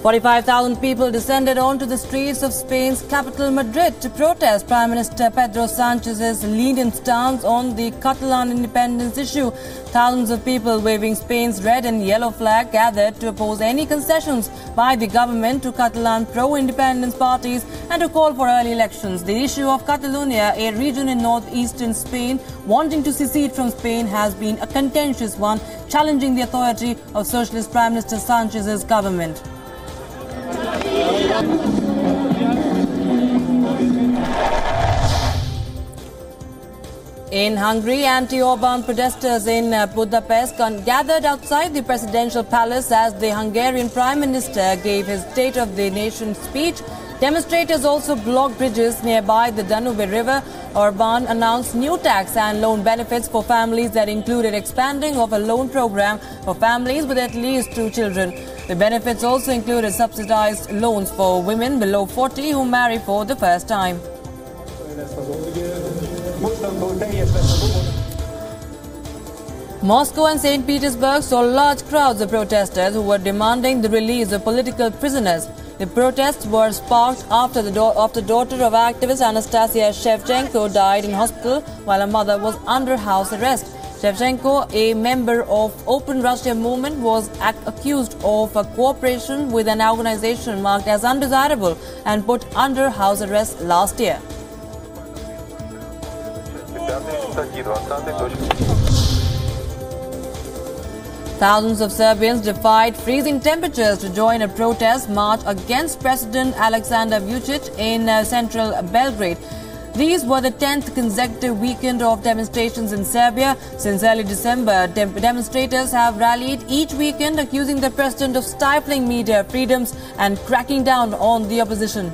45,000 people descended onto the streets of Spain's capital Madrid to protest Prime Minister Pedro Sanchez's lenient stance on the Catalan independence issue. Thousands of people waving Spain's red and yellow flag gathered to oppose any concessions by the government to Catalan pro-independence parties and to call for early elections. The issue of Catalonia, a region in northeastern Spain wanting to secede from Spain, has been a contentious one, challenging the authority of Socialist Prime Minister Sanchez's government. In Hungary, anti-Orban protesters in Budapest gathered outside the presidential palace as the Hungarian Prime Minister gave his State of the Nation speech. Demonstrators also blocked bridges nearby the Danube River. Orban announced new tax and loan benefits for families that included expanding of a loan program for families with at least 2 children. The benefits also included subsidized loans for women below 40 who marry for the first time. Moscow and St. Petersburg saw large crowds of protesters who were demanding the release of political prisoners. The protests were sparked after the daughter of activist ANASTASIA SHEVCHENKO died in hospital while her mother was under house arrest. SHEVCHENKO, a member of Open Russia movement, was accused of cooperation with an organization marked as undesirable and put under house arrest last year. Thousands of Serbians defied freezing temperatures to join a protest march against President Aleksandar Vučić in central Belgrade. These were the 10th consecutive weekend of demonstrations in Serbia. Since early December, demonstrators have rallied each weekend, accusing the president of stifling media freedoms and cracking down on the opposition.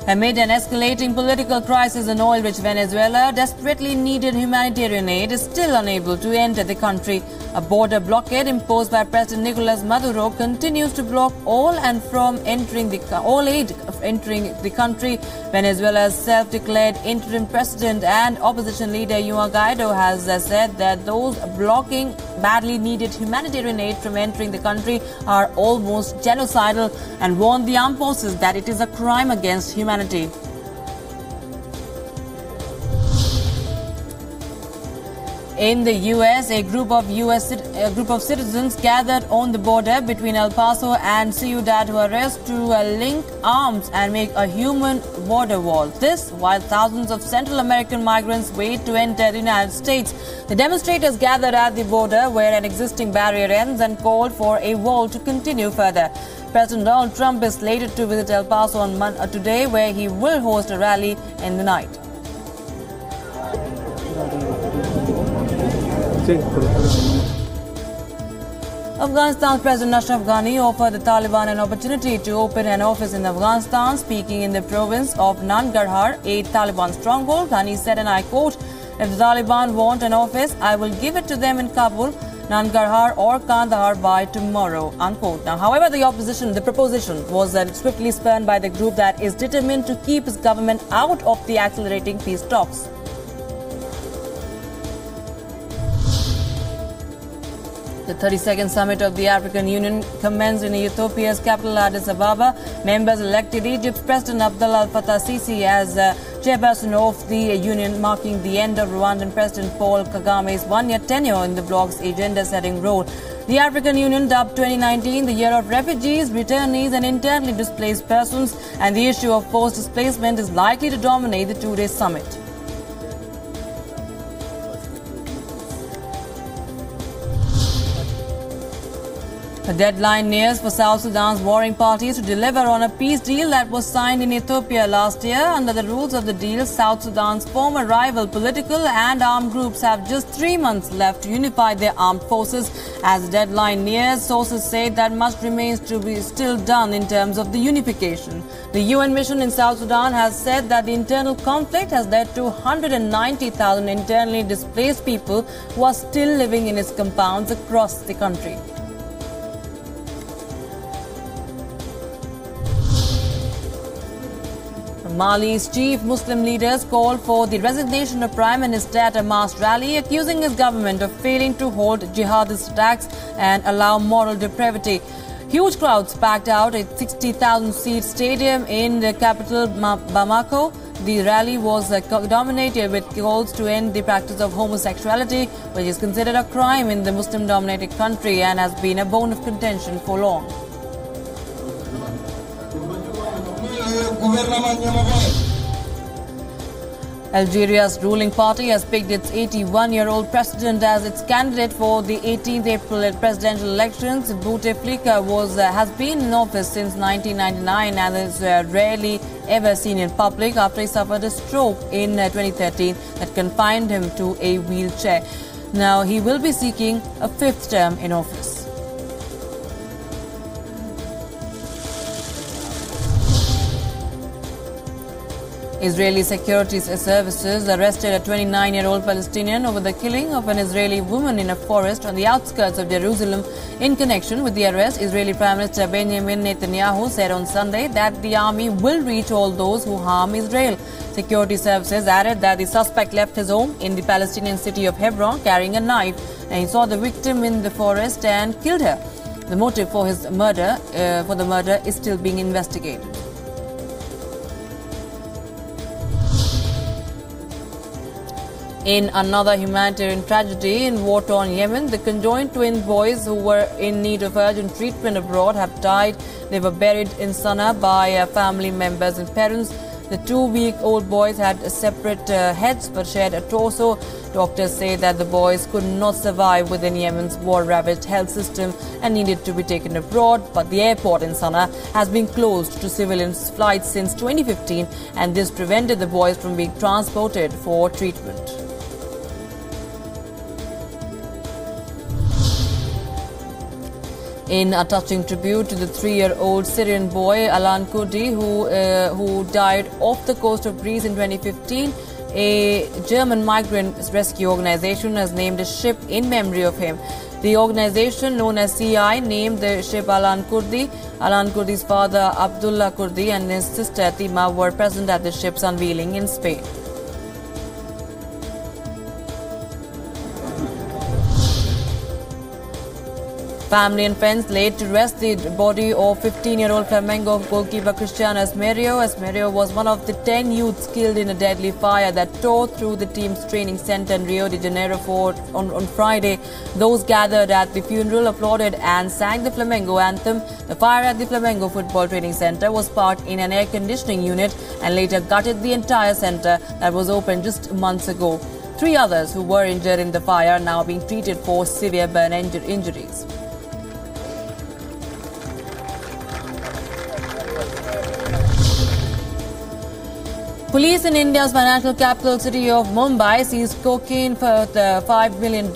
Amid an escalating political crisis in oil-rich Venezuela, desperately needed humanitarian aid is still unable to enter the country. A border blockade imposed by President Nicolas Maduro continues to block all aid entering the country. Venezuela's self-declared interim president and opposition leader Juan Guaido has said that those blocking badly needed humanitarian aid from entering the country are almost genocidal and warned the armed forces that it is a crime against humanity. In the U.S., a group of citizens gathered on the border between El Paso and Ciudad Juarez to link arms and make a human border wall. This while thousands of Central American migrants wait to enter the United States. The demonstrators gathered at the border where an existing barrier ends and called for a wall to continue further. President Donald Trump is slated to visit El Paso on today, where he will host a rally in the night. Afghanistan's President Ashraf Ghani offered the Taliban an opportunity to open an office in Afghanistan. Speaking in the province of Nangarhar, a Taliban stronghold, Ghani said, and I quote, "If the Taliban want an office, I will give it to them in Kabul, Nangarhar or Kandahar by tomorrow," unquote. Now, however, the proposition was swiftly spurned by the group that is determined to keep its government out of the accelerating peace talks. The 32nd summit of the African Union commenced in Ethiopia's capital Addis Ababa. Members elected Egypt's President Abdel Fattah Sisi as chairperson of the union, marking the end of Rwandan President Paul Kagame's one-year tenure in the bloc's agenda-setting role. The African Union dubbed 2019 the year of refugees, returnees and internally displaced persons, and the issue of forced displacement is likely to dominate the two-day summit. The deadline nears for South Sudan's warring parties to deliver on a peace deal that was signed in Ethiopia last year. Under the rules of the deal, South Sudan's former rival political and armed groups have just 3 months left to unify their armed forces. As the deadline nears, sources say that much remains to be still done in terms of the unification. The UN mission in South Sudan has said that the internal conflict has led to 190,000 internally displaced people who are still living in its compounds across the country. Mali's chief Muslim leaders called for the resignation of Prime Minister at a mass rally, accusing his government of failing to halt jihadist attacks and allow moral depravity. Huge crowds packed out a 60,000-seat stadium in the capital Bamako. The rally was dominated with calls to end the practice of homosexuality, which is considered a crime in the Muslim-dominated country and has been a bone of contention for long. Algeria's ruling party has picked its 81-year-old president as its candidate for the 18th April presidential elections. Bouteflika has been in office since 1999 and is rarely ever seen in public after he suffered a stroke in 2013 that confined him to a wheelchair. Now he will be seeking a fifth term in office. Israeli security services arrested a 29-year-old Palestinian over the killing of an Israeli woman in a forest on the outskirts of Jerusalem. In connection with the arrest, Israeli Prime Minister Benjamin Netanyahu said on Sunday that the army will reach all those who harm Israel. Security services added that the suspect left his home in the Palestinian city of Hebron carrying a knife, and he saw the victim in the forest and killed her. The motive for the murder is still being investigated. In another humanitarian tragedy in war-torn Yemen, the conjoined twin boys who were in need of urgent treatment abroad have died. They were buried in Sana'a by family members and parents. The 2-week-old boys had separate heads but shared a torso. Doctors say that the boys could not survive within Yemen's war-ravaged health system and needed to be taken abroad. But the airport in Sana'a has been closed to civilian flights since 2015, and this prevented the boys from being transported for treatment. In a touching tribute to the 3-year-old Syrian boy Alan Kurdi, who died off the coast of Greece in 2015, a German migrant rescue organization has named a ship in memory of him. The organization, known as CI, named the ship Alan Kurdi. Alan Kurdi's father, Abdullah Kurdi, and his sister Tima were present at the ship's unveiling in Spain. Family and friends laid to rest the body of 15-year-old Flamengo goalkeeper Cristiano Esmerio. Esmerio was one of the 10 youths killed in a deadly fire that tore through the team's training center in Rio de Janeiro on Friday. Those gathered at the funeral applauded and sang the Flamengo anthem. The fire at the Flamengo football training center was parked in an air conditioning unit and later gutted the entire center that was opened just months ago. 3 others who were injured in the fire are now being treated for severe burn injuries. Police in India's financial capital city of Mumbai seized cocaine for $5 million.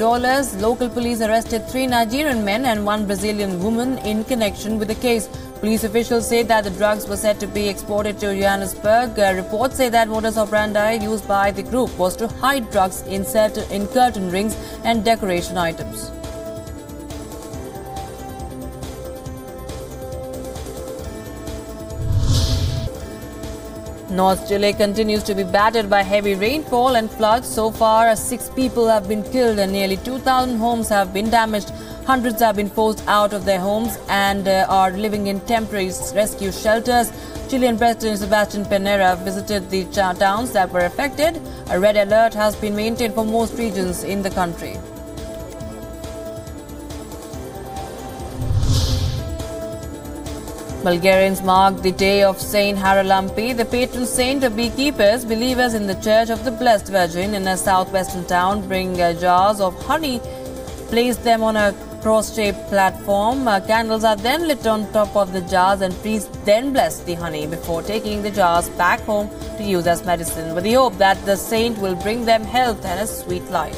Local police arrested 3 Nigerian men and 1 Brazilian woman in connection with the case. Police officials say that the drugs were said to be exported to Johannesburg. Reports say that modus operandi used by the group was to hide drugs in curtain rings and decoration items. North Chile continues to be battered by heavy rainfall and floods. So far, 6 people have been killed and nearly 2,000 homes have been damaged. Hundreds have been forced out of their homes and are living in temporary rescue shelters. Chilean President Sebastián Piñera visited the towns that were affected. A red alert has been maintained for most regions in the country. Bulgarians mark the day of Saint HARALAMPI, the patron saint of beekeepers. Believers in the Church of the Blessed Virgin in a southwestern town bring jars of honey, place them on a cross-shaped platform. Candles are then lit on top of the jars and priests then bless the honey before taking the jars back home to use as medicine, with the hope that the saint will bring them health and a sweet life.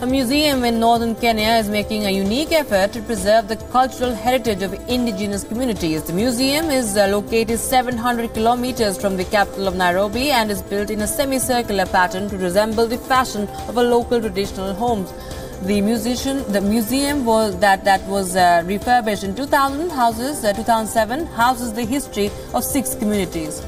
A museum in northern Kenya is making a unique effort to preserve the cultural heritage of indigenous communities. The museum is located 700 kilometers from the capital of Nairobi and is built in a semicircular pattern to resemble the fashion of a local traditional homes. The museum was refurbished in 2007 houses the history of 6 communities.